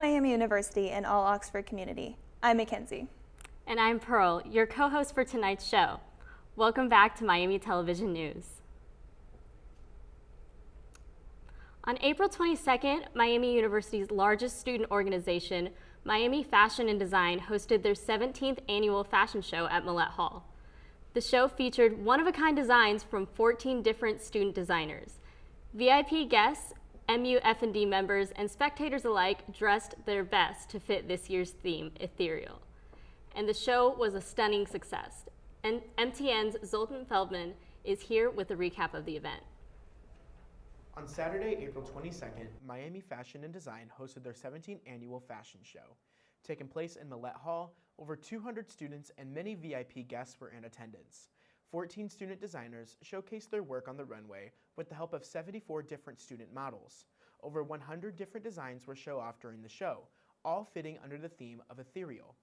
Miami University and all Oxford community. I'm Mackenzie. And I'm Pearl, your co-host for tonight's show. Welcome back to Miami Television News. On April 22nd, Miami University's largest student organization, Miami Fashion and Design, hosted their 17th annual fashion show at Millett Hall. The show featured one-of-a-kind designs from 14 different student designers. VIP guests, MU-F&D members, and spectators alike dressed their best to fit this year's theme, Ethereal. And the show was a stunning success. And MTN's Zoltan Feldman is here with a recap of the event. On Saturday, April 22nd, Miami Fashion and Design hosted their 17th annual fashion show. Taking place in Millett Hall, over 200 students and many VIP guests were in attendance. 14 student designers showcased their work on the runway with the help of 74 different student models. Over 100 different designs were shown off during the show, all fitting under the theme of ethereal.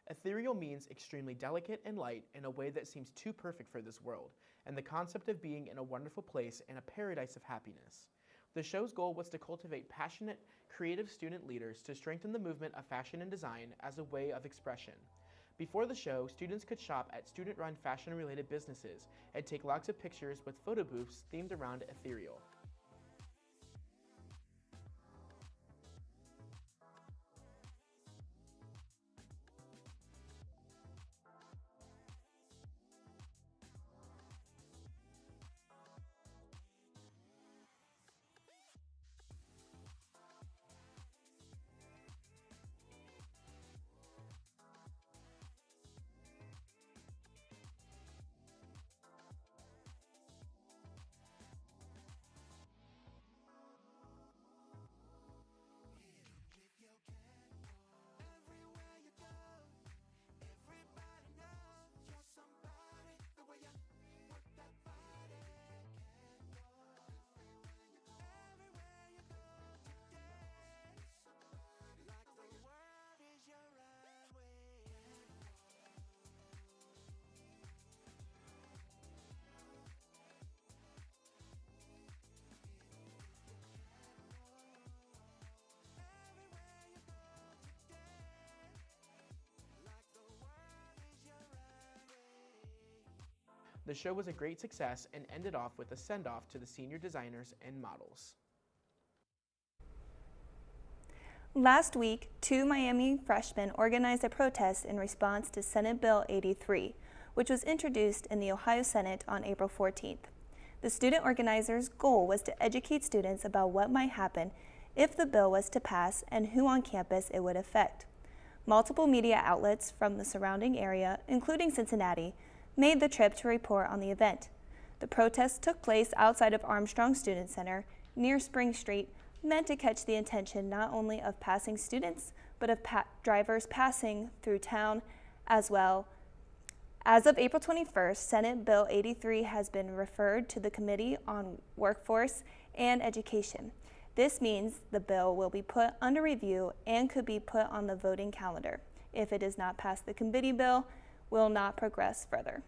Ethereal means extremely delicate and light in a way that seems too perfect for this world, and the concept of being in a wonderful place and a paradise of happiness. The show's goal was to cultivate passionate, creative student leaders to strengthen the movement of fashion and design as a way of expression. Before the show, students could shop at student-run fashion-related businesses and take lots of pictures with photo booths themed around ethereal. The show was a great success and ended off with a send-off to the senior designers and models. Last week, 2 Miami freshmen organized a protest in response to Senate Bill 83, which was introduced in the Ohio Senate on April 14th. The student organizers' goal was to educate students about what might happen if the bill was to pass and who on campus it would affect. Multiple media outlets from the surrounding area, including Cincinnati, made the trip to report on the event. The protest took place outside of Armstrong Student Center near Spring Street, meant to catch the attention not only of passing students, but of drivers passing through town as well. As of April 21st, Senate Bill 83 has been referred to the Committee on Workforce and Education. This means the bill will be put under review and could be put on the voting calendar. If it does not pass the committee, bill will not progress further.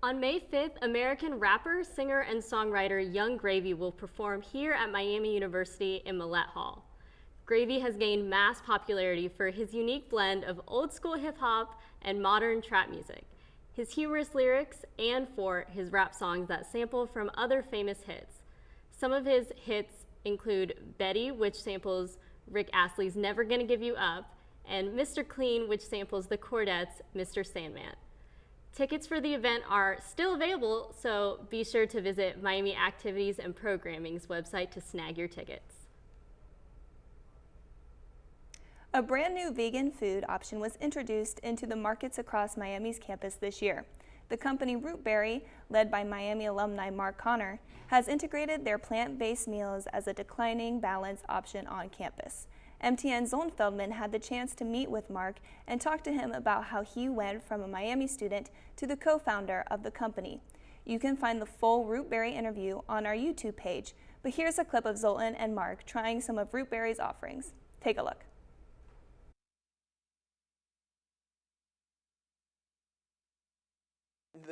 On May 5th, American rapper, singer, and songwriter Young Gravy will perform here at Miami University in Millett Hall. Gravy has gained mass popularity for his unique blend of old school hip hop and modern trap music, his humorous lyrics, and for his rap songs that sample from other famous hits. Some of his hits include Betty, which samples Rick Astley's Never Gonna Give You Up, and Mr. Clean, which samples the Chordettes' Mr. Sandman. Tickets for the event are still available, so be sure to visit Miami Activities and Programming's website to snag your tickets. A brand new vegan food option was introduced into the markets across Miami's campus this year. The company Rootberry, led by Miami alumni Mark Connor, has integrated their plant-based meals as a declining balance option on campus. MTN's Zoltan Feldman had the chance to meet with Mark and talk to him about how he went from a Miami student to the co-founder of the company. You can find the full Rootberry interview on our YouTube page, but here's a clip of Zoltan and Mark trying some of Rootberry's offerings. Take a look.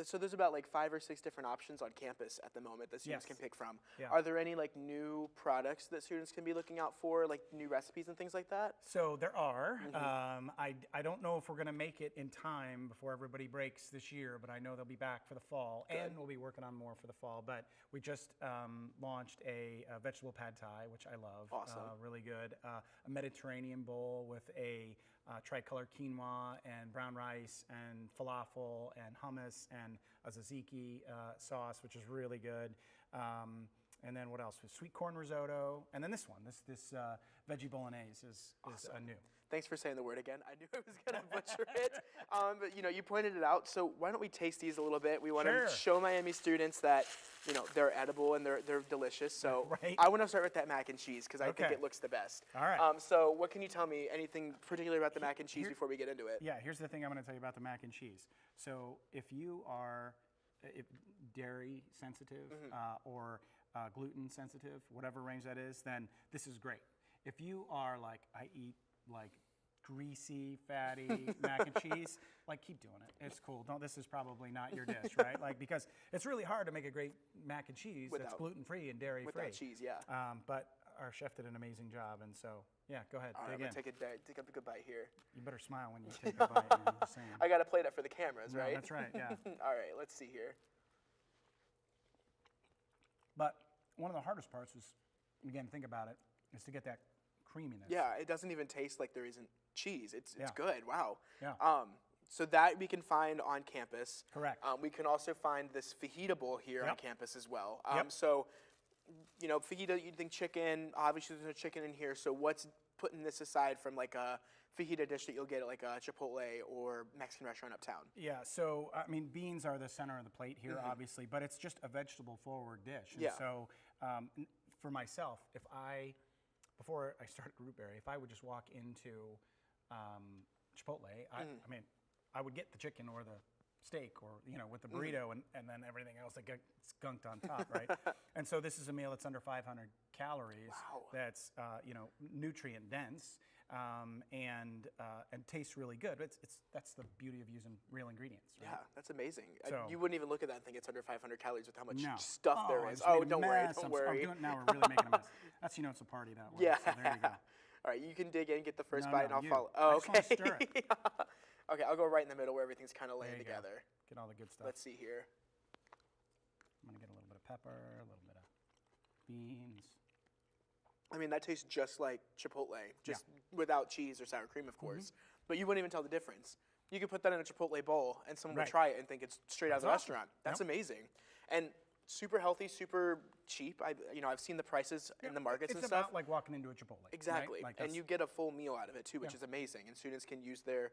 So there's about like 5 or 6 different options on campus at the moment that students can pick from. Yeah. Are there any like new products that students can be looking out for, like new recipes and things like that? So there are. I don't know if we're going to make it in time before everybody breaks this year, but I know they'll be back for the fall, and we'll be working on more for the fall. But we just launched a vegetable pad thai, which I love. Awesome. Really good. A Mediterranean bowl with a tricolor quinoa and brown rice and falafel and hummus and a tzatziki sauce, which is really good. And then what else? Sweet corn risotto, and then this one, this veggie bolognese is new. Thanks for saying the word again. I knew I was going to butcher it, but you pointed it out. So why don't we taste these a little bit? We want to show Miami students that they're edible and they're delicious. So I want to start with that mac and cheese because I think it looks the best. All right. So what can you tell me? Anything particular about the mac and cheese before we get into it? Yeah. Here's the thing I'm going to tell you about the mac and cheese. So if you are dairy sensitive or gluten sensitive, whatever range that is, then this is great. If you are like, I eat like greasy, fatty mac and cheese, like keep doing it. It's cool. This is probably not your dish, right? Like because it's really hard to make a great mac and cheese that's gluten-free and dairy-free. Without cheese, yeah. But our chef did an amazing job, and so yeah, go ahead. All right, I'm gonna take a good bite here. You better smile when you take a bite. Man, I'm just saying. I gotta play that for the cameras, right? That's right. Yeah. All right, let's see here. But one of the hardest parts is, again, think about it, is to get that creaminess. Yeah, it doesn't even taste like there isn't cheese. It's good. Wow. Yeah. So that we can find on campus. Correct. We can also find this fajita bowl here on campus as well. Yep. So, fajita, you'd think chicken. Obviously, there's no chicken in here. So what's putting this aside from like a fajita dish that you'll get at like a Chipotle or Mexican restaurant uptown? Yeah, so I mean, beans are the center of the plate here, obviously, but it's just a vegetable-forward dish. And so for myself, before I started Rootberry, if I would just walk into Chipotle, I mean, I would get the chicken or the steak or, with the burrito and then everything else that gets skunked on top, right? And so this is a meal that's under 500 calories. Wow. That's, nutrient dense and tastes really good. That's the beauty of using real ingredients, right? Yeah, that's amazing. So, you wouldn't even look at that and think it's under 500 calories with how much No. stuff there is. I just Oh, made a don't mess. worry. Now we're really making a mess. That's, it's a party that way. Yeah. So there you go. All right, you can dig in, get the first No, bite, and I'll you. follow. I Oh, just wanna okay. stir it. Okay, I'll go right in the middle where everything's kind of laying There you go. together. Get all the good stuff. Let's see here. I'm gonna get a little bit of pepper, a little bit of beans. I mean, that tastes just like Chipotle, just without cheese or sour cream, of course. But you wouldn't even tell the difference. You could put that in a Chipotle bowl, and someone would try it and think it's straight out of the restaurant. That's amazing, and super healthy, super cheap. I've seen the prices in the markets and stuff. It's about like walking into a Chipotle. Exactly, right? and you get a full meal out of it too, which is amazing. And students can use their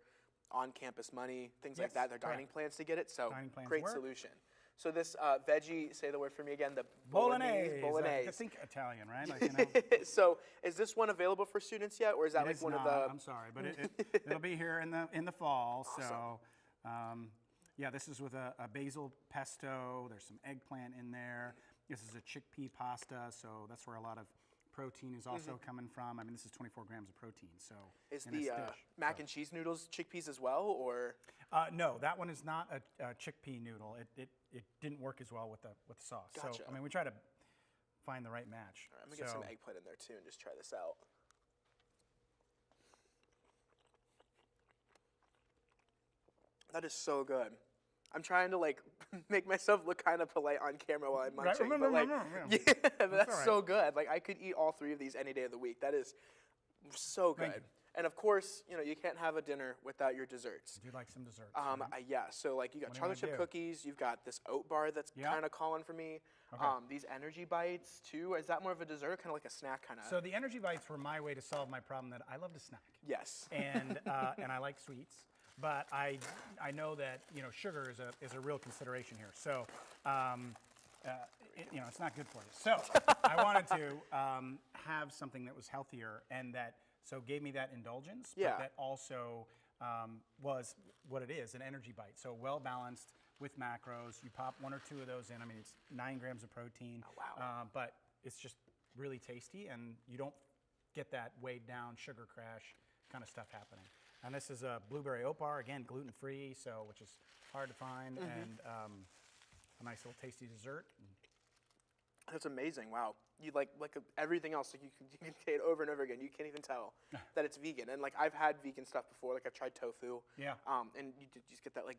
on-campus money, things like that, their dining plans to get it. So great solution. So this veggie, say the word for me again, the Bolognese. I think Italian, right? Like, So is this one available for students yet, or is that like one of the? I'm sorry, but it'll be here in the fall. Awesome. So yeah, this is with a basil pesto. There's some eggplant in there. This is a chickpea pasta, so that's where a lot of protein is also coming from. I mean, this is 24 grams of protein. So is the mac and cheese noodles chickpeas as well, or? No, that one is not a chickpea noodle. It didn't work as well with the sauce. Gotcha. So I mean, we try to find the right match. All right, I'm gonna get some eggplant in there too, and just try this out. That is so good. I'm trying to like make myself look kind of polite on camera while I'm munching, but like, but that's so good. Like I could eat all 3 of these any day of the week. That is so good. And of course, you can't have a dinner without your desserts. I do like some desserts. Yeah, so like you got chocolate chip cookies, you've got this oat bar that's kind of calling for me. Okay. These energy bites too. Is that more of a dessert, kind of like a snack kind of? So the energy bites were my way to solve my problem that I love to snack. Yes. And I like sweets. But I know that sugar is a real consideration here. So it's not good for you. So I wanted to have something that was healthier and that gave me that indulgence, but that also was what it is, an energy bite. So well balanced with macros. You pop 1 or 2 of those in. I mean, it's 9 grams of protein. Oh, wow. But it's just really tasty, and you don't get that weighed down sugar crash kind of stuff happening. And this is a blueberry oat bar, again, gluten-free, so which is hard to find, and a nice little tasty dessert. That's amazing. Wow. You like everything else, like you can say it over and over again. You can't even tell that it's vegan. And like I've had vegan stuff before, like I've tried tofu. Yeah. And you just get that like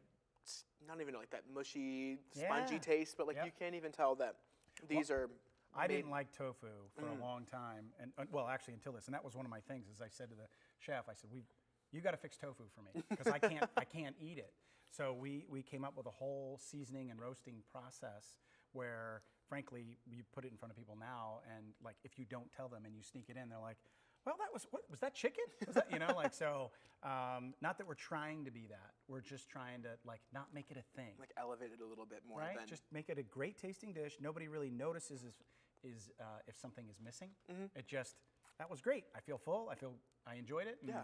not even like that mushy, spongy taste, but like you can't even tell that these are. I didn't like tofu for a long time, and well, actually until this, and that was one of my things. Is I said to the chef, I said, you got to fix tofu for me because I can't eat it. So we came up with a whole seasoning and roasting process where, frankly, you put it in front of people now, and like if you don't tell them and you sneak it in, they're like, well, was that chicken? Was that, so not that we're trying to be that. We're just trying to like not make it a thing. Like elevate it a little bit more. Right. Just make it a great tasting dish. Nobody really notices if something is missing. It just that was great. I feel full. I enjoyed it. Yeah.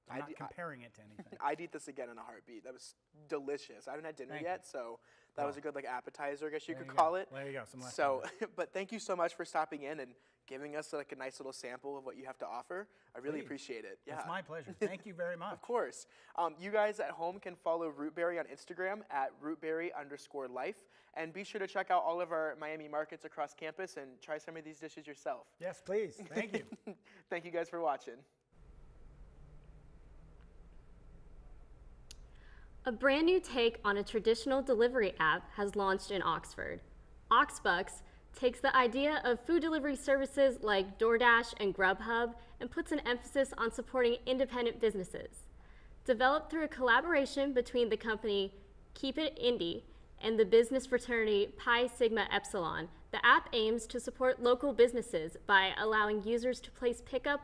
I'm not comparing it to anything. I'd eat this again in a heartbeat. That was delicious. I haven't had dinner yet, so that was a good like appetizer, I guess you could call it. There you go. Some so, but thank you so much for stopping in and giving us like a nice little sample of what you have to offer. I really appreciate it. Yeah. It's my pleasure. Thank you very much. Of course. You guys at home can follow Rootberry on Instagram at rootberry_life. And be sure to check out all of our Miami markets across campus and try some of these dishes yourself. Yes, please. Thank you. Thank you guys for watching. A brand new take on a traditional delivery app has launched in Oxford. Oxbucks takes the idea of food delivery services like DoorDash and Grubhub and puts an emphasis on supporting independent businesses. Developed through a collaboration between the company Keep It Indie and the business fraternity Pi Sigma Epsilon, the app aims to support local businesses by allowing users to place pickup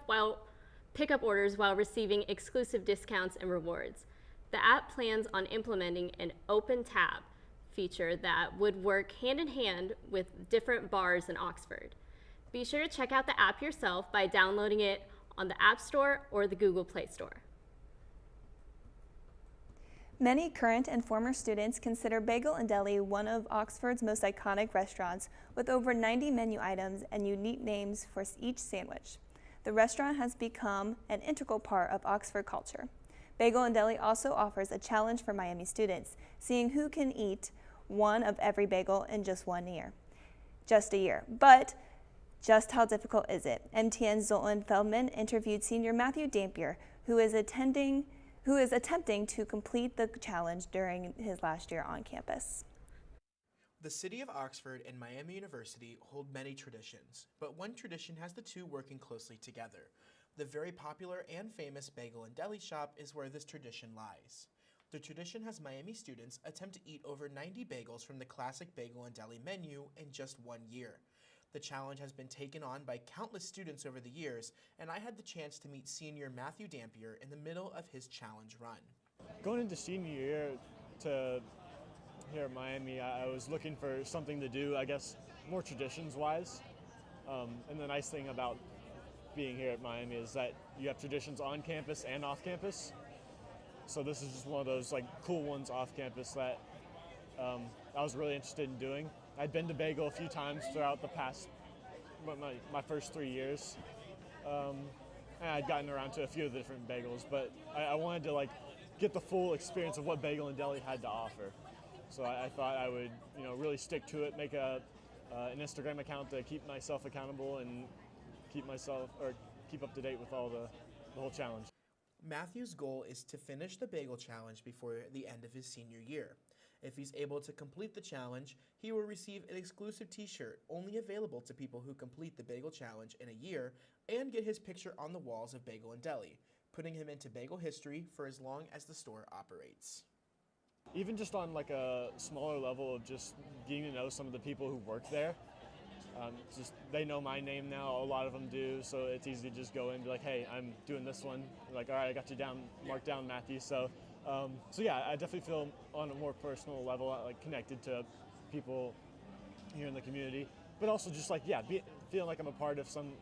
orders while receiving exclusive discounts and rewards. The app plans on implementing an open tab feature that would work hand in hand with different bars in Oxford. Be sure to check out the app yourself by downloading it on the App Store or the Google Play Store. Many current and former students consider Bagel & Deli one of Oxford's most iconic restaurants, with over 90 menu items and unique names for each sandwich. The restaurant has become an integral part of Oxford culture. Bagel & Deli also offers a challenge for Miami students, seeing who can eat one of every bagel in just a year. But just how difficult is it? MTN's Zoltan Feldman interviewed senior Matthew Dampier, who is attempting to complete the challenge during his last year on campus. The city of Oxford and Miami University hold many traditions, but one tradition has the two working closely together. The very popular and famous Bagel & Deli shop is where this tradition lies. The tradition has Miami students attempt to eat over 90 bagels from the classic Bagel & Deli menu in just 1 year. The challenge has been taken on by countless students over the years, and I had the chance to meet senior Matthew Dampier in the middle of his challenge run. Going into senior year to here at Miami, I was looking for something to do, I guess, more traditions-wise. And the nice thing about being here at Miami is that you have traditions on campus and off campus. So this is just one of those like cool ones off campus that I was really interested in doing. I'd been to Bagel a few times throughout the past, my first 3 years. And I'd gotten around to a few of the different bagels, but I wanted to like get the full experience of what Bagel & Deli had to offer. So I thought I would, really stick to it, make an Instagram account to keep myself accountable and keep up to date with all the whole challenge. Matthew's goal is to finish the bagel challenge before the end of his senior year. If he's able to complete the challenge, he will receive an exclusive t-shirt only available to people who complete the bagel challenge in a year and get his picture on the walls of Bagel & Deli, putting him into bagel history for as long as the store operates. Even just on like a smaller level of just getting to know some of the people who work there, they know my name now, a lot of them do, so it's easy to just go in and be like, hey, I'm doing this one. Like, all right, I got you down, marked down, Matthew. So yeah, I definitely feel on a more personal level, like connected to people here in the community, but also just like, yeah, feeling like I'm a part of some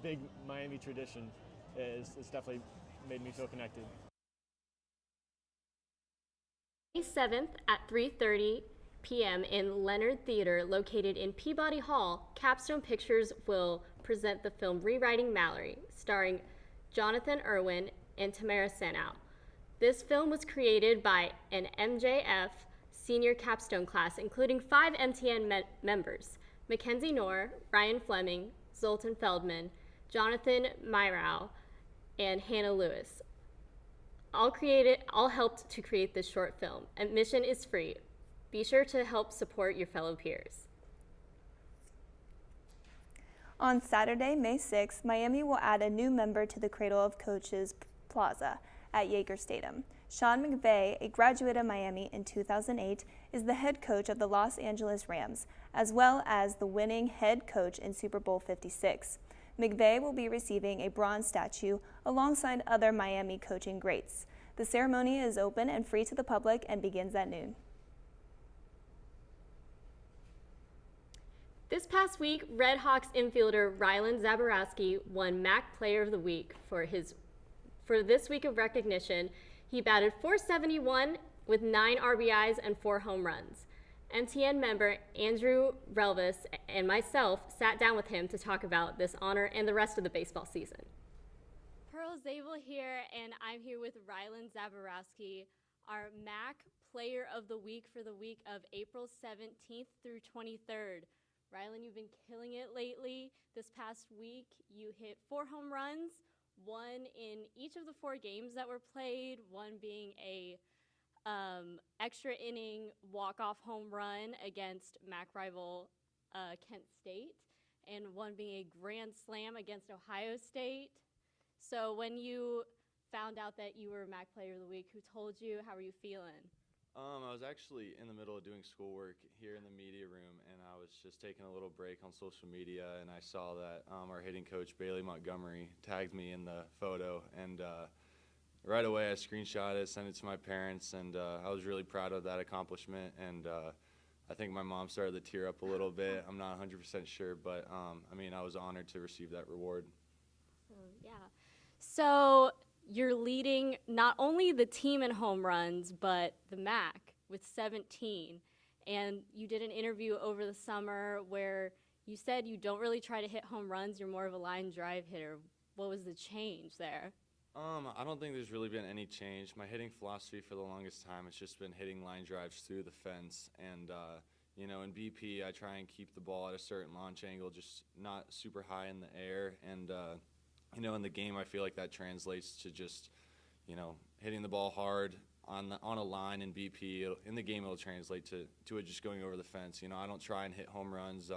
big Miami tradition is definitely made me feel connected. May 7th at 3:30 p.m. in Leonard Theater, located in Peabody Hall, Capstone Pictures will present the film Rewriting Mallory, starring Jonathan Irwin and Tamara Sanow. This film was created by an MJF senior capstone class, including 5 MTN members: Mackenzie Knorr, Ryan Fleming, Zoltan Feldman, Jonathan Myrow, and Hannah Lewis. All helped to create this short film. Admission is free. Be sure to help support your fellow peers. On Saturday, May 6th, Miami will add a new member to the Cradle of Coaches Plaza at Yager Stadium. Sean McVay, a graduate of Miami in 2008, is the head coach of the Los Angeles Rams, as well as the winning head coach in Super Bowl 56. McVay will be receiving a bronze statue alongside other Miami coaching greats. The ceremony is open and free to the public and begins at noon. This past week, Red Hawks infielder Rylan Zaborowski won MAC Player of the Week for this week of recognition. He batted .471 with 9 RBIs and 4 home runs. MTN member Andrew Relvis and myself sat down with him to talk about this honor and the rest of the baseball season. Pearl Zabel here, and I'm here with Rylan Zaborowski, our MAC Player of the Week for the week of April 17th through 23rd. Rylan, you've been killing it lately. This past week, you hit 4 home runs, 1 in each of the 4 games that were played, 1 being a extra inning walk-off home run against MAC rival Kent State, and 1 being a grand slam against Ohio State. So when you found out that you were MAC Player of the Week, who told you? How were you feeling? I was actually in the middle of doing schoolwork here in the media room, and I was just taking a little break on social media, and I saw that our hitting coach, Bailey Montgomery, tagged me in the photo, and right away I screenshot it, sent it to my parents, and I was really proud of that accomplishment, and I think my mom started to tear up a little bit. I'm not 100% sure, but I mean, I was honored to receive that reward. Yeah. So you're leading not only the team in home runs, but the MAC with 17. And you did an interview over the summer where you said you don't really try to hit home runs, you're more of a line drive hitter. What was the change there? I don't think there's really been any change. My hitting philosophy for the longest time has just been hitting line drives through the fence. And, you know, in BP, I try and keep the ball at a certain launch angle, just not super high in the air. And, you know, in the game, I feel like that translates to just, you know, hitting the ball hard on a line in BP. In the game, it'll translate to it just going over the fence. You know, I don't try and hit home runs,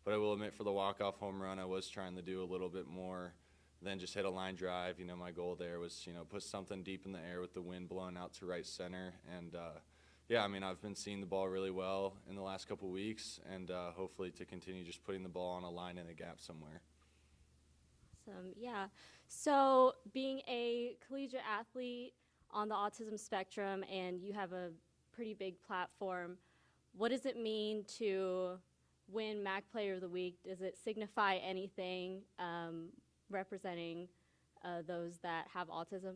but I will admit for the walk-off home run, I was trying to do a little bit more than just hit a line drive. You know, my goal there was, you know, put something deep in the air with the wind blowing out to right center. And, yeah, I mean, I've been seeing the ball really well in the last couple weeks, and hopefully to continue just putting the ball on a line in a gap somewhere. Awesome, yeah. So being a collegiate athlete on the autism spectrum, and you have a pretty big platform, what does it mean to win MAC Player of the Week? Does it signify anything representing those that have autism?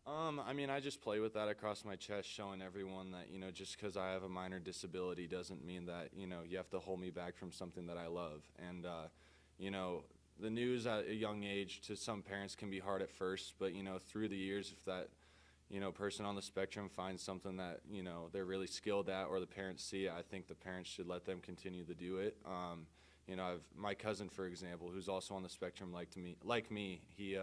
I mean, I just play with that across my chest, showing everyone that, you know, just because I have a minor disability doesn't mean that, you know, you have to hold me back from something that I love. And, you know, the news at a young age to some parents can be hard at first, but, you know, through the years, if that, you know, person on the spectrum finds something that, you know, they're really skilled at, or the parents see it, I think the parents should let them continue to do it. You know, my cousin, for example, who's also on the spectrum like me, he,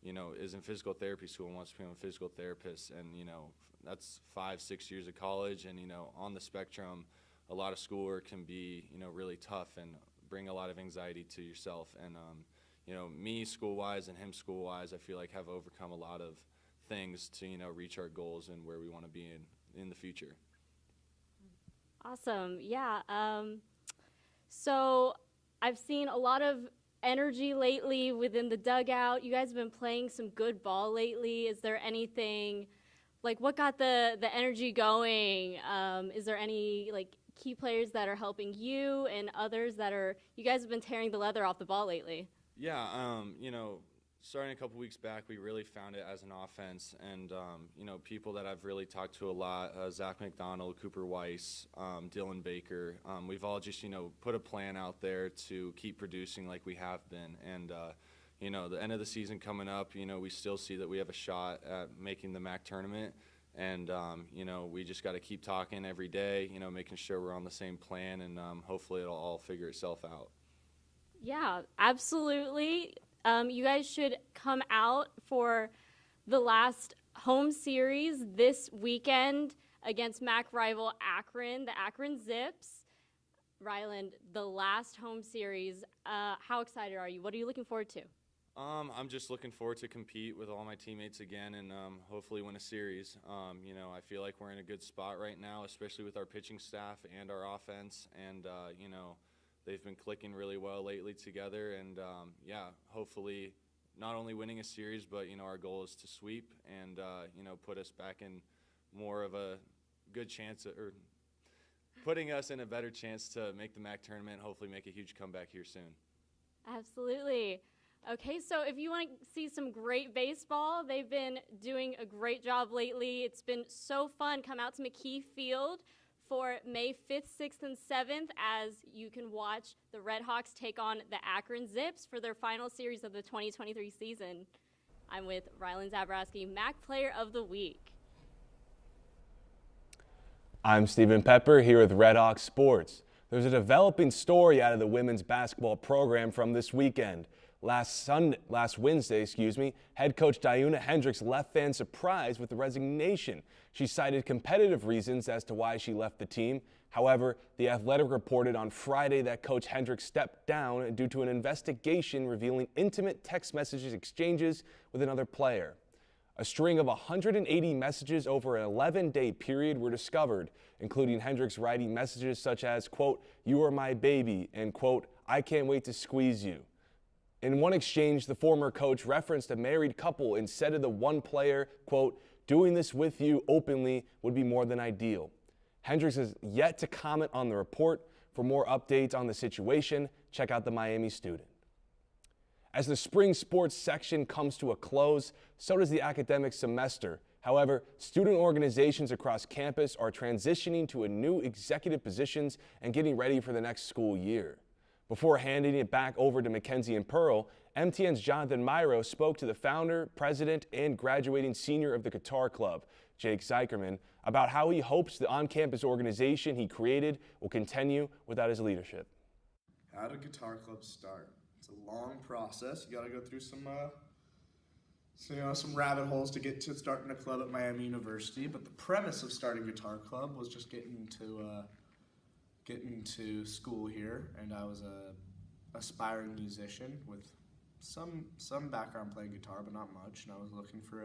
you know, is in physical therapy school and wants to become a physical therapist, and, you know, that's 5-6 years of college, and, you know, on the spectrum, a lot of schoolwork can be, you know, really tough and bring a lot of anxiety to yourself. And, you know, me school-wise and him school-wise, I feel like have overcome a lot of things to, you know, reach our goals and where we want to be in the future. Awesome, yeah. So I've seen a lot of energy lately within the dugout. You guys have been playing some good ball lately. Is there anything, like, what got the energy going? Is there any, like, key players that are helping you and others that are, you guys have been tearing the leather off the ball lately? Yeah, you know, starting a couple weeks back, we really found it as an offense, and, you know, people that I've really talked to a lot, Zach McDonald, Cooper Weiss, Dylan Baker, we've all just, you know, put a plan out there to keep producing like we have been. And, you know, the end of the season coming up, you know, we still see that we have a shot at making the MAC tournament. And, you know, we just got to keep talking every day, you know, making sure we're on the same plan, and hopefully it'll all figure itself out. Yeah, absolutely. You guys should come out for the last home series this weekend against MAC rival Akron, the Akron Zips. Ryland, the last home series, how excited are you? What are you looking forward to? I'm just looking forward to compete with all my teammates again and hopefully win a series. You know, I feel like we're in a good spot right now, especially with our pitching staff and our offense. And, you know, they've been clicking really well lately together. And, yeah, hopefully not only winning a series, but, you know, our goal is to sweep and, you know, put us back in more of a good chance, or putting us in a better chance to make the MAC tournament, hopefully make a huge comeback here soon. Absolutely. Okay, so if you want to see some great baseball, they've been doing a great job lately. It's been so fun. Come out to McKee Field for May 5th, 6th, and 7th as you can watch the Red Hawks take on the Akron Zips for their final series of the 2023 season. I'm with Ryland Zabrowski, MAC Player of the Week. I'm Stephen Pepper here with Red Hawk Sports. There's a developing story out of the women's basketball program from this weekend. Last Wednesday, head coach Diuna Hendricks left fans surprised with the resignation. She cited competitive reasons as to why she left the team. However, The Athletic reported on Friday that Coach Hendricks stepped down due to an investigation revealing intimate text messages exchanges with another player. A string of 180 messages over an 11-day period were discovered, including Hendricks writing messages such as, quote, "You are my baby," and, quote, "I can't wait to squeeze you." In one exchange, the former coach referenced a married couple and said to the one player, quote, "Doing this with you openly would be more than ideal." Hendricks has yet to comment on the report. For more updates on the situation, check out the Miami Student. As the spring sports section comes to a close, so does the academic semester. However, student organizations across campus are transitioning to new executive positions and getting ready for the next school year. Before handing it back over to Mackenzie and Pearl, MTN's Jonathan Myro spoke to the founder, president, and graduating senior of the Guitar Club, Jake Zeikerman, about how he hopes the on-campus organization he created will continue without his leadership. How did Guitar Club start? It's a long process. You got to go through some rabbit holes to get to starting a club at Miami University. But the premise of starting Guitar Club was just getting to school here, and I was a aspiring musician with some background playing guitar, but not much. And I was looking for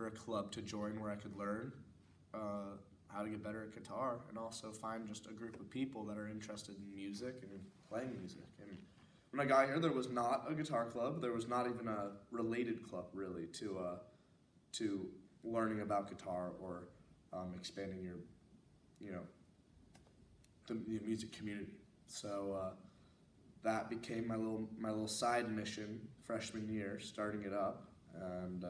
a club to join where I could learn how to get better at guitar, and also find just a group of people that are interested in music and playing music. And when I got here, there was not a guitar club. There was not even a related club really to learning about guitar or expanding your the music community. So that became my little side mission freshman year, starting it up, and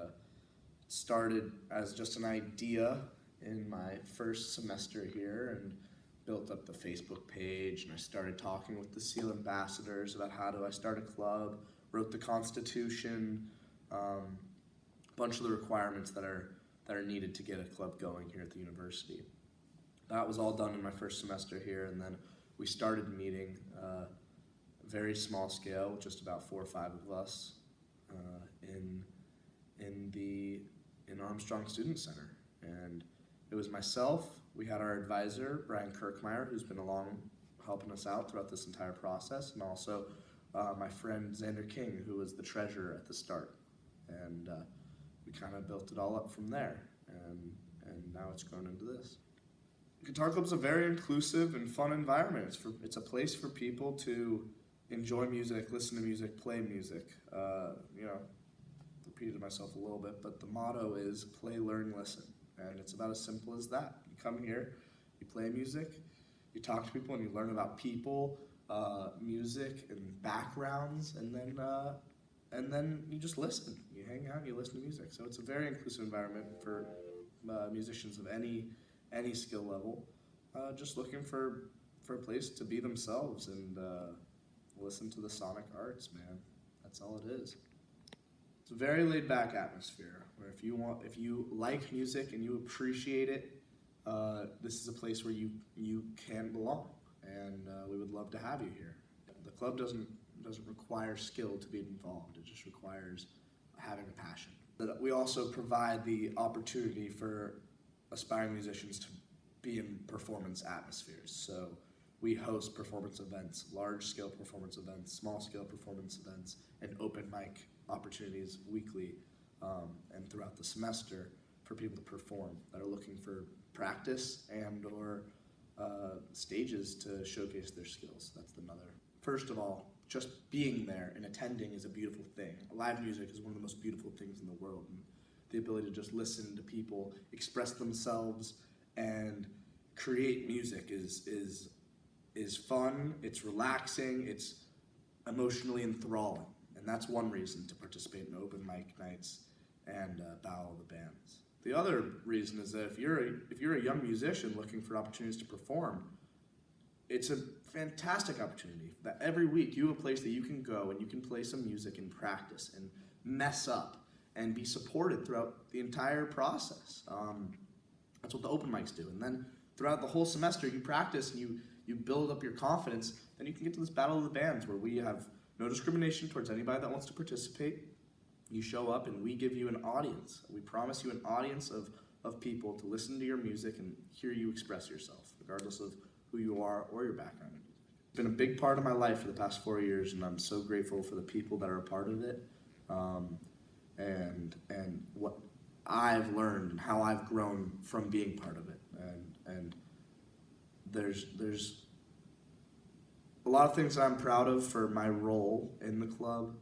started as just an idea in my first semester here, and built up the Facebook page, and I started talking with the SEAL ambassadors about how do I start a club, wrote the Constitution, a bunch of the requirements that are needed to get a club going here at the university. That was all done in my first semester here, and then we started meeting very small scale, just about 4 or 5 of us in Armstrong Student Center. And it was myself, we had our advisor, Brian Kirkmeyer, who's been along helping us out throughout this entire process, and also my friend Xander King, who was the treasurer at the start. And we kind of built it all up from there, and now it's grown into this. Guitar Club's a very inclusive and fun environment. It's a place for people to enjoy music, listen to music, play music. Repeated myself a little bit, but the motto is play, learn, listen. And it's about as simple as that. You come here, you play music, you talk to people, and you learn about people, music, and backgrounds, and then you just listen. You hang out, you listen to music. So it's a very inclusive environment for musicians of any skill level, just looking for a place to be themselves and listen to the sonic arts, man. That's all it is. It's a very laid back atmosphere where if you like music and you appreciate it, this is a place where you can belong, and we would love to have you here. The club doesn't require skill to be involved. It just requires having a passion. We also provide the opportunity for aspiring musicians to be in performance atmospheres. So we host performance events, large-scale performance events, small-scale performance events, and open mic opportunities weekly and throughout the semester for people to perform that are looking for practice and or stages to showcase their skills. That's another. First of all, just being there and attending is a beautiful thing. Live music is one of the most beautiful things in the world. And the ability to just listen to people express themselves and create music is fun, it's relaxing, it's emotionally enthralling. And that's one reason to participate in open mic nights and Battle of the Bands. The other reason is that if you're a young musician looking for opportunities to perform, it's a fantastic opportunity that every week you have a place that you can go and you can play some music and practice and mess up and be supported throughout the entire process. That's what the open mics do. And then throughout the whole semester you practice and you build up your confidence, then you can get to this Battle of the Bands where we have no discrimination towards anybody that wants to participate. You show up and we give you an audience. We promise you an audience of people to listen to your music and hear you express yourself, regardless of who you are or your background. It's been a big part of my life for the past 4 years, and I'm so grateful for the people that are a part of it, and what I've learned and how I've grown from being part of it. And there's a lot of things that I'm proud of for my role in the club,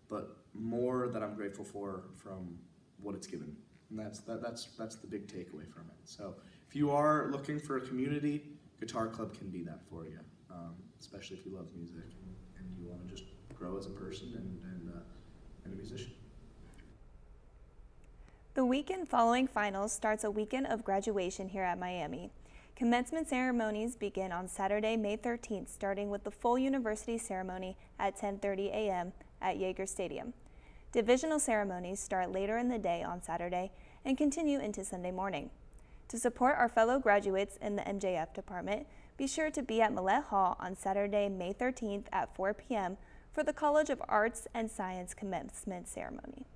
but more that I'm grateful for from what it's given. And that's the big takeaway from it. So if you are looking for a community, Guitar Club can be that for you, especially if you love music and you want to just grow as a person and a musician. The weekend following finals starts a weekend of graduation here at Miami. Commencement ceremonies begin on Saturday, May 13th, starting with the full university ceremony at 10:30 a.m. at Yager Stadium. Divisional ceremonies start later in the day on Saturday and continue into Sunday morning. To support our fellow graduates in the MJF department, be sure to be at Millett Hall on Saturday, May 13th at 4 p.m. for the College of Arts and Science commencement ceremony.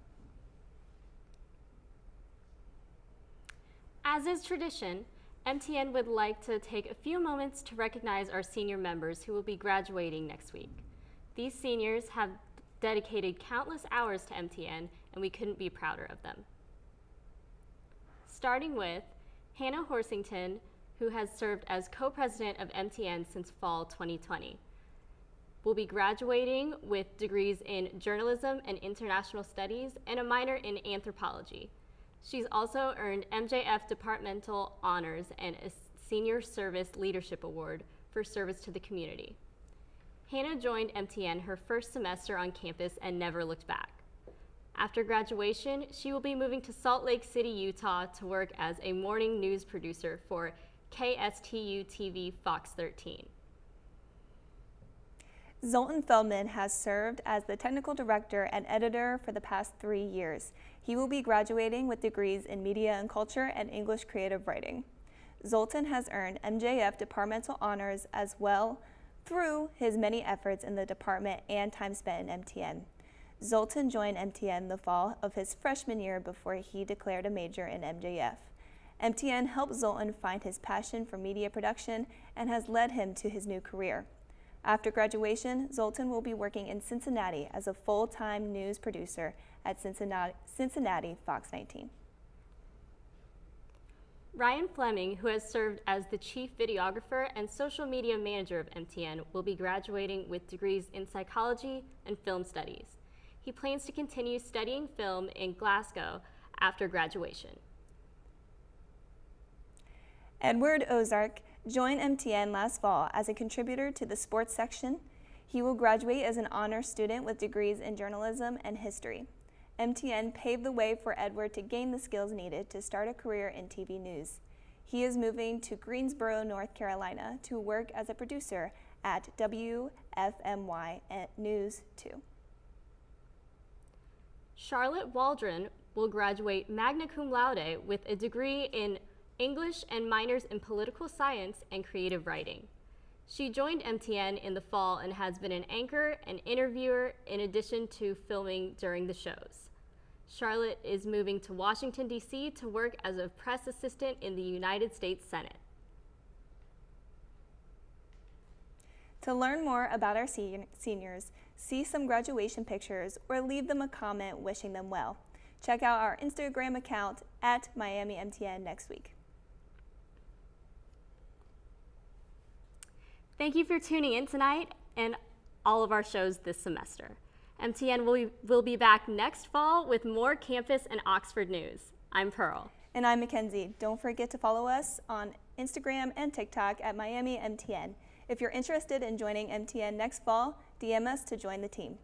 As is tradition, MTN would like to take a few moments to recognize our senior members who will be graduating next week. These seniors have dedicated countless hours to MTN, and we couldn't be prouder of them. Starting with Hannah Horsington, who has served as co-president of MTN since fall 2020. Will be graduating with degrees in journalism and international studies and a minor in anthropology. She's also earned MJF Departmental Honors and a Senior Service Leadership Award for service to the community. Hannah joined MTN her first semester on campus and never looked back. After graduation, she will be moving to Salt Lake City, Utah to work as a morning news producer for KSTU TV Fox 13. Zoltan Feldman has served as the technical director and editor for the past 3 years. He will be graduating with degrees in media and culture and English creative writing. Zoltan has earned MJF departmental honors as well through his many efforts in the department and time spent in MTN. Zoltan joined MTN the fall of his freshman year before he declared a major in MJF. MTN helped Zoltan find his passion for media production and has led him to his new career. After graduation, Zoltan will be working in Cincinnati as a full-time news producer at Cincinnati Fox 19. Ryan Fleming, who has served as the chief videographer and social media manager of MTN, will be graduating with degrees in psychology and film studies. He plans to continue studying film in Glasgow after graduation. Edward Ozark joined MTN last fall as a contributor to the sports section. He will graduate as an honors student with degrees in journalism and history. MTN paved the way for Edward to gain the skills needed to start a career in TV news. He is moving to Greensboro, North Carolina to work as a producer at WFMY News 2. Charlotte Waldron will graduate magna cum laude with a degree in English and minors in political science and creative writing. She joined MTN in the fall and has been an anchor and interviewer in addition to filming during the shows. Charlotte is moving to Washington, D.C. to work as a press assistant in the United States Senate. To learn more about our seniors, see some graduation pictures, or leave them a comment wishing them well, check out our Instagram account at MiamiMTN next week. Thank you for tuning in tonight and all of our shows this semester. MTN will be back next fall with more campus and Oxford news. I'm Pearl. And I'm Mackenzie. Don't forget to follow us on Instagram and TikTok at MiamiMTN. If you're interested in joining MTN next fall, DM us to join the team.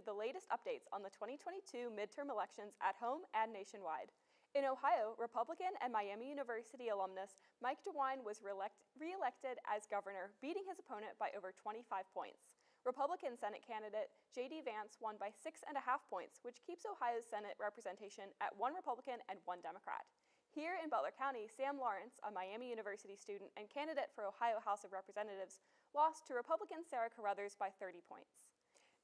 The latest updates on the 2022 midterm elections at home and nationwide. In Ohio, Republican and Miami University alumnus Mike DeWine was re-elected as governor, beating his opponent by over 25 points. Republican Senate candidate J.D. Vance won by 6.5 points, which keeps Ohio's Senate representation at 1 Republican and 1 Democrat. Here in Butler County, Sam Lawrence, a Miami University student and candidate for Ohio House of Representatives, lost to Republican Sarah Carruthers by 30 points.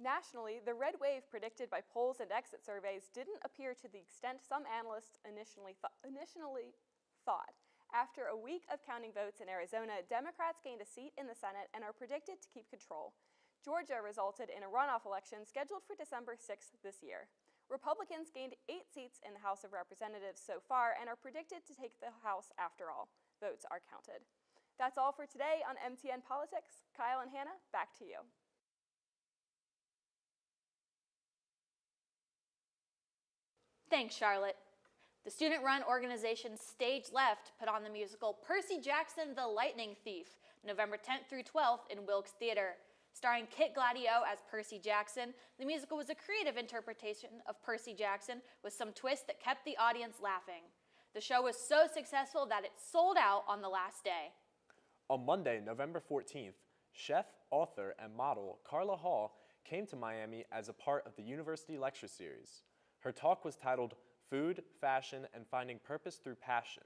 Nationally, the red wave predicted by polls and exit surveys didn't appear to the extent some analysts initially thought. After a week of counting votes in Arizona, Democrats gained a seat in the Senate and are predicted to keep control. Georgia resulted in a runoff election scheduled for December 6th this year. Republicans gained 8 seats in the House of Representatives so far and are predicted to take the House after all votes are counted. That's all for today on MTN Politics. Kyle and Hannah, back to you. Thanks, Charlotte. The student-run organization Stage Left put on the musical Percy Jackson the Lightning Thief, November 10th through 12th in Wilkes Theater. Starring Kit Gladio as Percy Jackson, the musical was a creative interpretation of Percy Jackson with some twists that kept the audience laughing. The show was so successful that it sold out on the last day. On Monday, November 14th, chef, author, and model Carla Hall came to Miami as a part of the University Lecture Series. Her talk was titled Food, Fashion, and Finding Purpose Through Passion.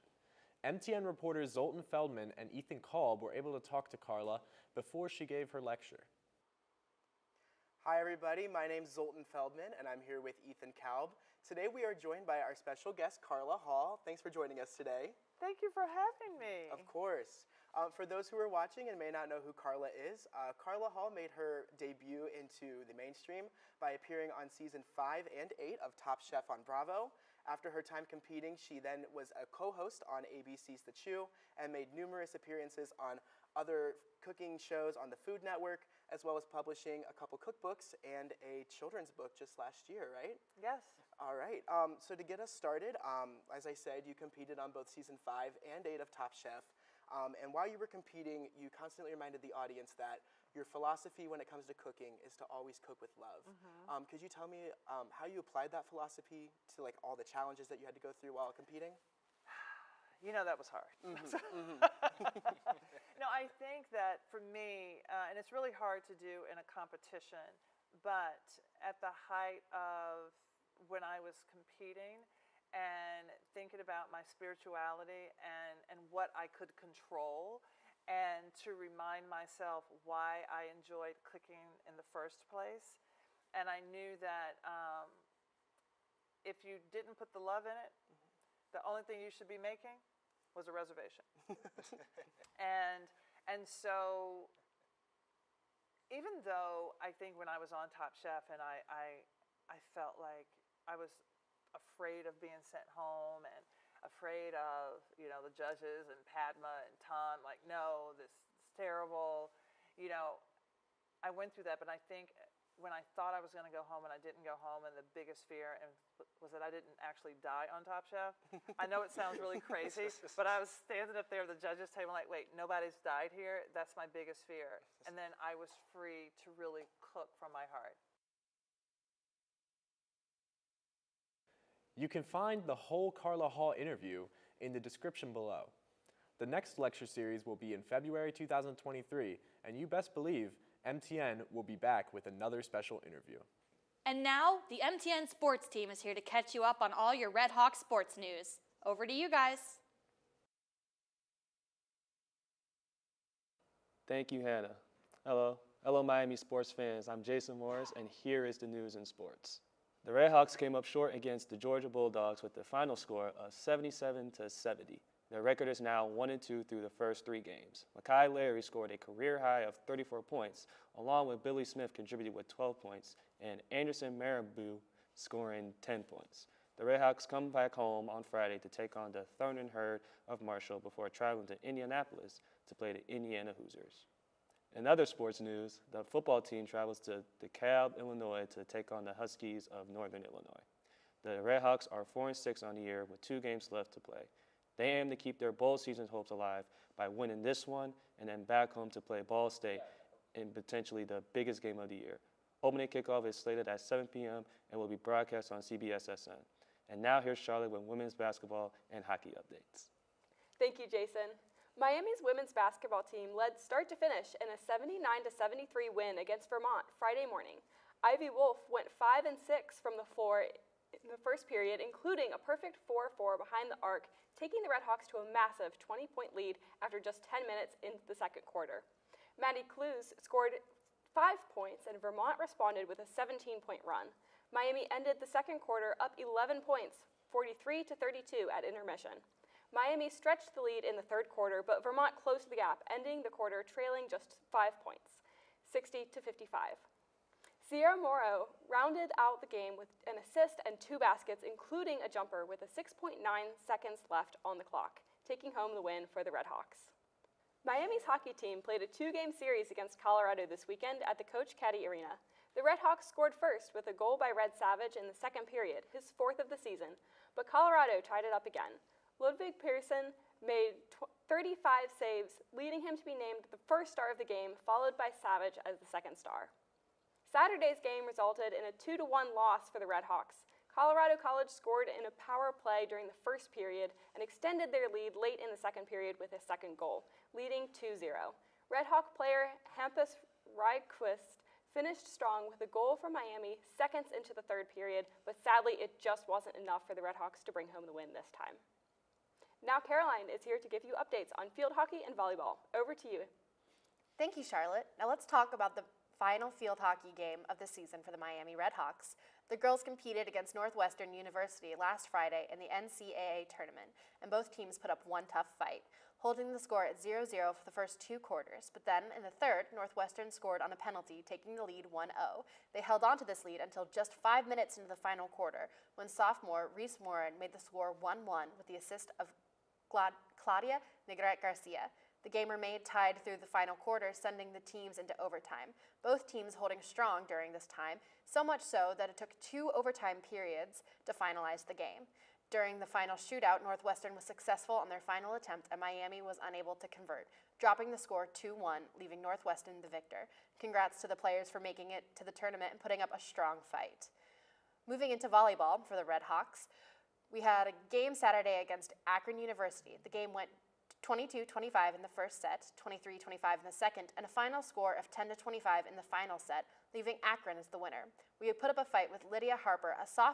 MTN reporters Zoltan Feldman and Ethan Kolb were able to talk to Carla before she gave her lecture. Hi everybody, my name's Zoltan Feldman and I'm here with Ethan Kolb. Today we are joined by our special guest Carla Hall. Thanks for joining us today. Thank you for having me. Of course. For those who are watching and may not know who Carla is, Carla Hall made her debut into the mainstream by appearing on season 5 and 8 of Top Chef on Bravo. After her time competing, she then was a co-host on ABC's The Chew and made numerous appearances on other cooking shows on the Food Network, as well as publishing a couple cookbooks and a children's book just last year, right? Yes. All right. So to get us started, as I said, you competed on both season 5 and 8 of Top Chef. And while you were competing, you constantly reminded the audience that your philosophy when it comes to cooking is to always cook with love. Mm-hmm. Could you tell me how you applied that philosophy to like all the challenges that you had to go through while competing? You know, that was hard. Mm-hmm. Mm-hmm. No, I think that for me, and it's really hard to do in a competition, but at the height of when I was competing, and thinking about my spirituality and what I could control, and to remind myself why I enjoyed cooking in the first place. And I knew that if you didn't put the love in it, the only thing you should be making was a reservation. and so even though I think when I was on Top Chef and I felt like I was afraid of being sent home and afraid of, you know, the judges and Padma and Tom, like, no, this is terrible. You know, I went through that, but I think when I thought I was going to go home and I didn't go home, and the biggest fear was that I didn't actually die on Top Chef. I know it sounds really crazy, but I was standing up there at the judges' table like, wait, nobody's died here? That's my biggest fear. And then I was free to really cook from my heart. You can find the whole Carla Hall interview in the description below. The next lecture series will be in February 2023, and you best believe MTN will be back with another special interview. And now, the MTN sports team is here to catch you up on all your Red Hawk sports news. Over to you guys. Thank you, Hannah. Hello, Miami sports fans. I'm Jason Morris, and here is the news in sports. The Redhawks came up short against the Georgia Bulldogs with the final score of 77-70. Their record is now 1-2 through the first 3 games. Makai Larry scored a career high of 34 points, along with Billy Smith contributed with 12 points, and Anderson Marabou scoring 10 points. The Redhawks come back home on Friday to take on the Thornton Herd of Marshall before traveling to Indianapolis to play the Indiana Hoosiers. In other sports news, the football team travels to DeKalb, Illinois to take on the Huskies of Northern Illinois. The Redhawks are 4-6 on the year with 2 games left to play. They aim to keep their bowl season hopes alive by winning this one and then back home to play Ball State in potentially the biggest game of the year. Opening kickoff is slated at 7 p.m. and will be broadcast on CBS-SN. And now here's Charlotte with women's basketball and hockey updates. Thank you, Jason. Miami's women's basketball team led start to finish in a 79-73 win against Vermont Friday morning. Ivy Wolf went 5 and 6 from the floor in the first period, including a perfect 4-4 behind the arc, taking the Redhawks to a massive 20-point lead after just 10 minutes into the second quarter. Maddie Clues scored 5 points, and Vermont responded with a 17-point run. Miami ended the second quarter up 11 points, 43-32 at intermission. Miami stretched the lead in the third quarter, but Vermont closed the gap, ending the quarter trailing just 5 points, 60-55. Sierra Morrow rounded out the game with an assist and 2 baskets, including a jumper with a 6.9 seconds left on the clock, taking home the win for the Redhawks. Miami's hockey team played a 2-game series against Colorado this weekend at the Coach Caddy Arena. The Redhawks scored first with a goal by Red Savage in the second period, his 4th of the season, but Colorado tied it up again. Ludwig Pearson made 35 saves, leading him to be named the first star of the game, followed by Savage as the second star. Saturday's game resulted in a 2-1 loss for the Redhawks. Colorado College scored in a power play during the first period and extended their lead late in the second period with a second goal, leading 2-0. Redhawk player Hampus Ryquist finished strong with a goal from Miami seconds into the third period, but sadly it just wasn't enough for the Redhawks to bring home the win this time. Now Caroline is here to give you updates on field hockey and volleyball. Over to you. Thank you, Charlotte. Now let's talk about the final field hockey game of the season for the Miami Redhawks. The girls competed against Northwestern University last Friday in the NCAA tournament, and both teams put up one tough fight, holding the score at 0-0 for the first 2 quarters. But then, in the third, Northwestern scored on a penalty, taking the lead 1-0. They held on to this lead until just 5 minutes into the final quarter, when sophomore Reese Morin made the score 1-1 with the assist of Claudia Negret Garcia. The game remained tied through the final quarter, sending the teams into overtime. Both teams holding strong during this time, so much so that it took 2 overtime periods to finalize the game. During the final shootout, Northwestern was successful on their final attempt, and Miami was unable to convert, dropping the score 2-1, leaving Northwestern the victor. Congrats to the players for making it to the tournament and putting up a strong fight. Moving into volleyball for the Redhawks, we had a game Saturday against Akron University. The game went 22-25 in the first set, 23-25 in the second, and a final score of 10-25 in the final set, leaving Akron as the winner. We had put up a fight with Lydia Harper, a sophomore